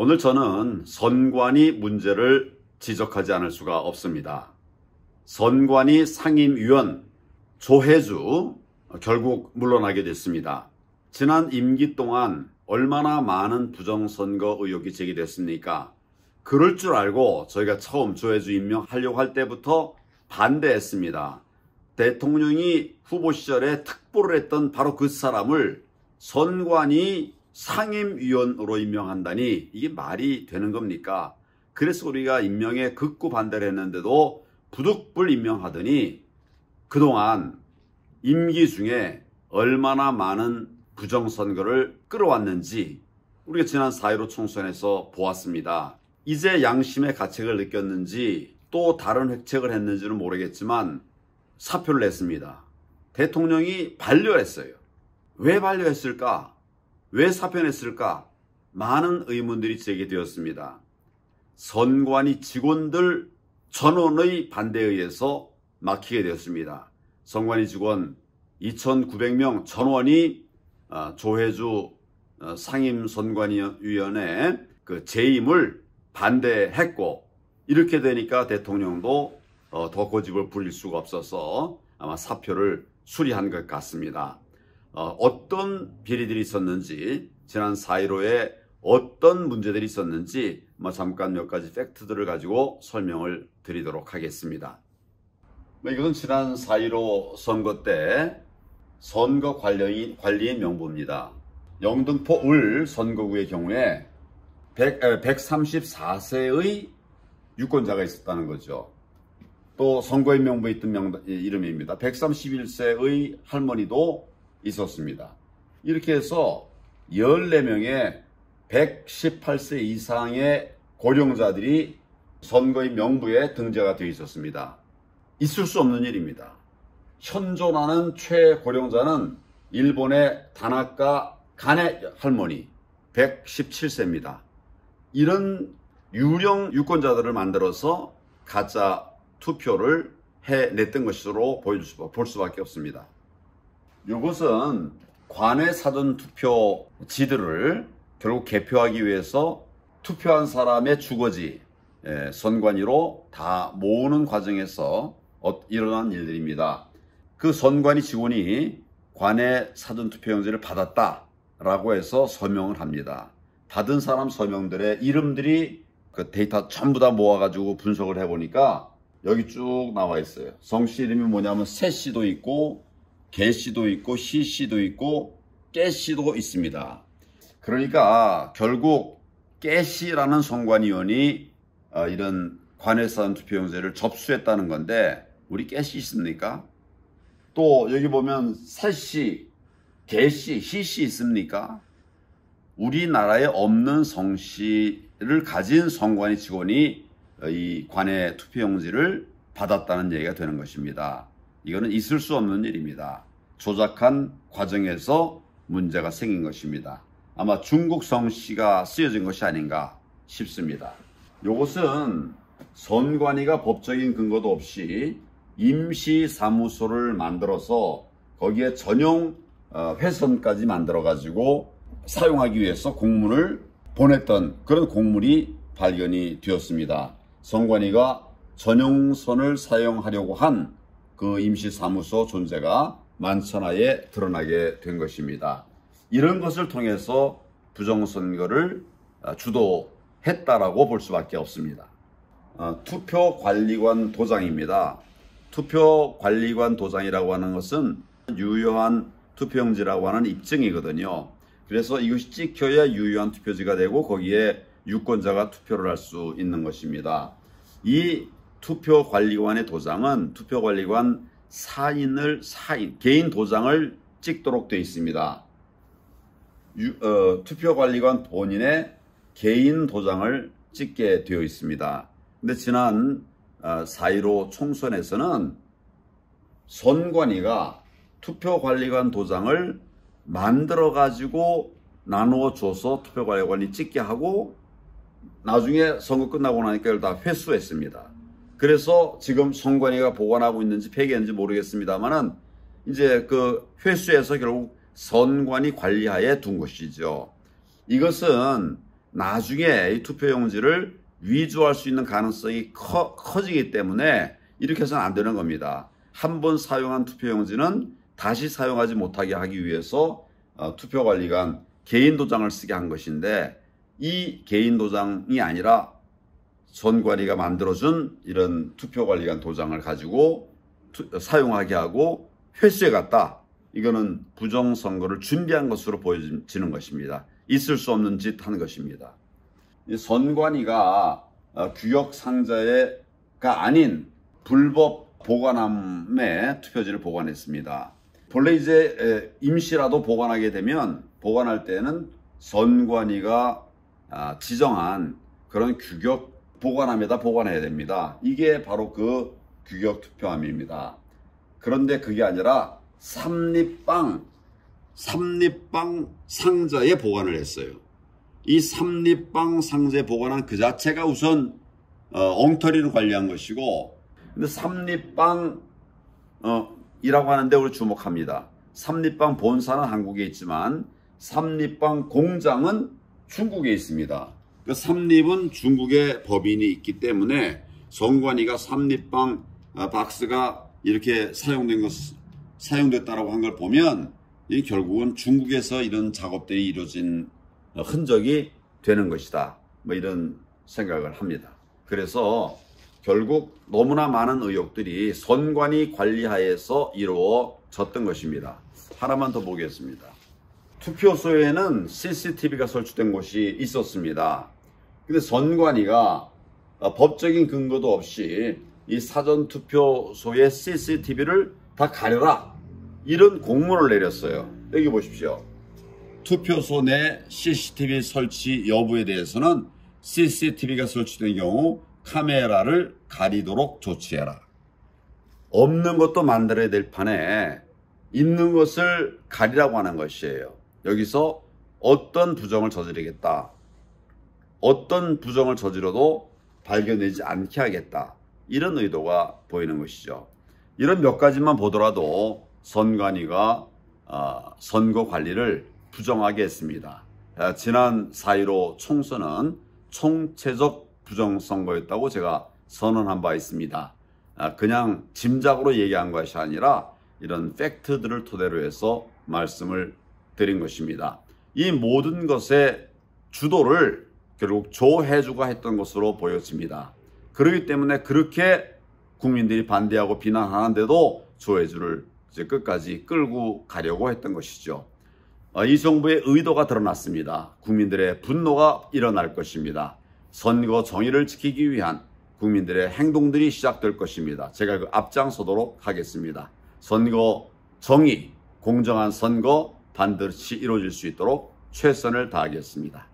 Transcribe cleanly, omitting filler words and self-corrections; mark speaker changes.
Speaker 1: 오늘 저는 선관위 문제를 지적하지 않을 수가 없습니다. 선관위 상임위원 조혜주 결국 물러나게 됐습니다. 지난 임기 동안 얼마나 많은 부정선거 의혹이 제기됐습니까? 그럴 줄 알고 저희가 처음 조혜주 임명하려고 할 때부터 반대했습니다. 대통령이 후보 시절에 특보를 했던 바로 그 사람을 선관위 상임위원으로 임명한다니 이게 말이 되는 겁니까? 그래서 우리가 임명에 극구 반대를 했는데도 부득불 임명하더니 그동안 임기 중에 얼마나 많은 부정선거를 끌어왔는지 우리가 지난 4.15 총선에서 보았습니다. 이제 양심의 가책을 느꼈는지 또 다른 획책을 했는지는 모르겠지만 사표를 냈습니다. 대통령이 반려했어요. 왜 반려했을까? 왜 사표 냈을까? 많은 의문들이 제기되었습니다. 선관위 직원들 전원의 반대에 의해서 막히게 되었습니다. 선관위 직원 2,900명 전원이 조혜주 상임선관위원회 그 재임을 반대했고, 이렇게 되니까 대통령도 더 고집을 부릴 수가 없어서 아마 사표를 수리한 것 같습니다. 어떤 비리들이 있었는지, 지난 4.15에 어떤 문제들이 있었는지 잠깐 몇 가지 팩트들을 가지고 설명을 드리도록 하겠습니다. 이것은 지난 4.15 선거 때 선거 관리인 명부입니다. 영등포 을 선거구의 경우에 134세의 유권자가 있었다는 거죠. 또 선거인 명부에 있던 이름입니다. 131세의 할머니도 있었습니다. 이렇게 해서 14명의 118세 이상의 고령자들이 선거인 명부에 등재가 되어 있었습니다. 있을 수 없는 일입니다. 현존하는 최고령자는 일본의 다나카 가네 할머니 117세입니다. 이런 유령 유권자들을 만들어서 가짜 투표를 해냈던 것으로 볼 수밖에 없습니다. 이것은 관외 사전 투표지들을 결국 개표하기 위해서 투표한 사람의 주거지 선관위로 다 모으는 과정에서 일어난 일들입니다. 그 선관위 직원이 관외 사전 투표용지를 받았다라고 해서 서명을 합니다. 받은 사람 서명들의 이름들이 그 데이터 전부 다 모아가지고 분석을 해보니까 여기 쭉 나와 있어요. 성씨 이름이 뭐냐면 새씨도 있고 개씨도 있고 희씨도 있고 깨씨도 있습니다. 그러니까 결국 깨씨라는 선관위원이 이런 관외사전 투표용지를 접수했다는 건데, 우리 깨씨 있습니까? 또 여기 보면 새씨, 개씨, 희씨 있습니까? 우리나라에 없는 성씨를 가진 선관위 직원이 이 관외 투표용지를 받았다는 얘기가 되는 것입니다. 이거는 있을 수 없는 일입니다. 조작한 과정에서 문제가 생긴 것입니다. 아마 중국 성씨가 쓰여진 것이 아닌가 싶습니다. 이것은 선관위가 법적인 근거도 없이 임시사무소를 만들어서 거기에 전용 회선까지 만들어가지고 사용하기 위해서 공문을 보냈던 그런 공문이 발견이 되었습니다. 선관위가 전용선을 사용하려고 한 그 임시사무소 존재가 만천하에 드러나게 된 것입니다. 이런 것을 통해서 부정선거를 주도했다라고 볼 수밖에 없습니다. 투표관리관 도장입니다. 투표관리관 도장이라고 하는 것은 유효한 투표용지라고 하는 입증이거든요. 그래서 이것이 찍혀야 유효한 투표지가 되고 거기에 유권자가 투표를 할 수 있는 것입니다. 이 투표관리관의 도장은 투표관리관 개인 도장을 찍도록 되어 있습니다. 투표관리관 본인의 개인 도장을 찍게 되어 있습니다. 근데 지난 4.15 총선에서는 선관위가 투표관리관 도장을 만들어 가지고 나누어 줘서 투표관리관이 찍게 하고 나중에 선거 끝나고 나니까 이걸 다 회수했습니다. 그래서 지금 선관위가 보관하고 있는지 폐기했는지 모르겠습니다만은 이제 그 회수해서 결국 선관위 관리하에 둔 것이죠. 이것은 나중에 이 투표용지를 위조할 수 있는 가능성이 커지기 때문에 이렇게 해서는 안 되는 겁니다. 한 번 사용한 투표용지는 다시 사용하지 못하게 하기 위해서 투표관리관 개인 도장을 쓰게 한 것인데, 이 개인 도장이 아니라 선관위가 만들어준 이런 투표관리관 도장을 가지고 사용하게 하고 회수해 갔다. 이거는 부정선거를 준비한 것으로 보여지는 것입니다. 있을 수 없는 짓 한 것입니다. 선관위가 규격상자가 아닌 불법 보관함에 투표지를 보관했습니다. 본래 이제 임시라도 보관하게 되면, 보관할 때는 선관위가 지정한 그런 규격 보관함에다 보관해야 됩니다. 이게 바로 그 규격 투표함입니다. 그런데 그게 아니라 삼립방 상자에 보관을 했어요. 이 삼립방 상자에 보관한 그 자체가 우선 엉터리로 관리한 것이고, 근데 삼립방 이라고 하는데 우리 주목합니다. 삼립방 본사는 한국에 있지만 삼립방 공장은 중국에 있습니다. 그 삼립은 중국의 법인이 있기 때문에 선관위가 삼립방 박스가 이렇게 사용됐다라고 한 걸 보면, 이 결국은 중국에서 이런 작업들이 이루어진 흔적이 되는 것이다. 뭐 이런 생각을 합니다. 그래서 결국 너무나 많은 의혹들이 선관위 관리하에서 이루어졌던 것입니다. 하나만 더 보겠습니다. 투표소에는 CCTV가 설치된 곳이 있었습니다. 근데 선관위가 법적인 근거도 없이 이 사전투표소의 CCTV를 다 가려라, 이런 공문을 내렸어요. 여기 보십시오. 투표소 내 CCTV 설치 여부에 대해서는 CCTV가 설치된 경우 카메라를 가리도록 조치해라. 없는 것도 만들어야 될 판에 있는 것을 가리라고 하는 것이에요. 여기서 어떤 부정을 저지르겠다, 어떤 부정을 저지러도 발견되지 않게 하겠다, 이런 의도가 보이는 것이죠. 이런 몇 가지만 보더라도 선관위가 선거 관리를 부정하게 했습니다. 지난 4.15 총선은 총체적 부정선거였다고 제가 선언한 바 있습니다. 그냥 짐작으로 얘기한 것이 아니라 이런 팩트들을 토대로 해서 말씀을 드린 것입니다. 이 모든 것의 주도를 결국 조혜주가 했던 것으로 보여집니다. 그렇기 때문에 그렇게 국민들이 반대하고 비난하는데도 조혜주를 이제 끝까지 끌고 가려고 했던 것이죠. 이 정부의 의도가 드러났습니다. 국민들의 분노가 일어날 것입니다. 선거 정의를 지키기 위한 국민들의 행동들이 시작될 것입니다. 제가 그 앞장서도록 하겠습니다. 선거 정의, 공정한 선거 반드시 이루어질 수 있도록 최선을 다하겠습니다.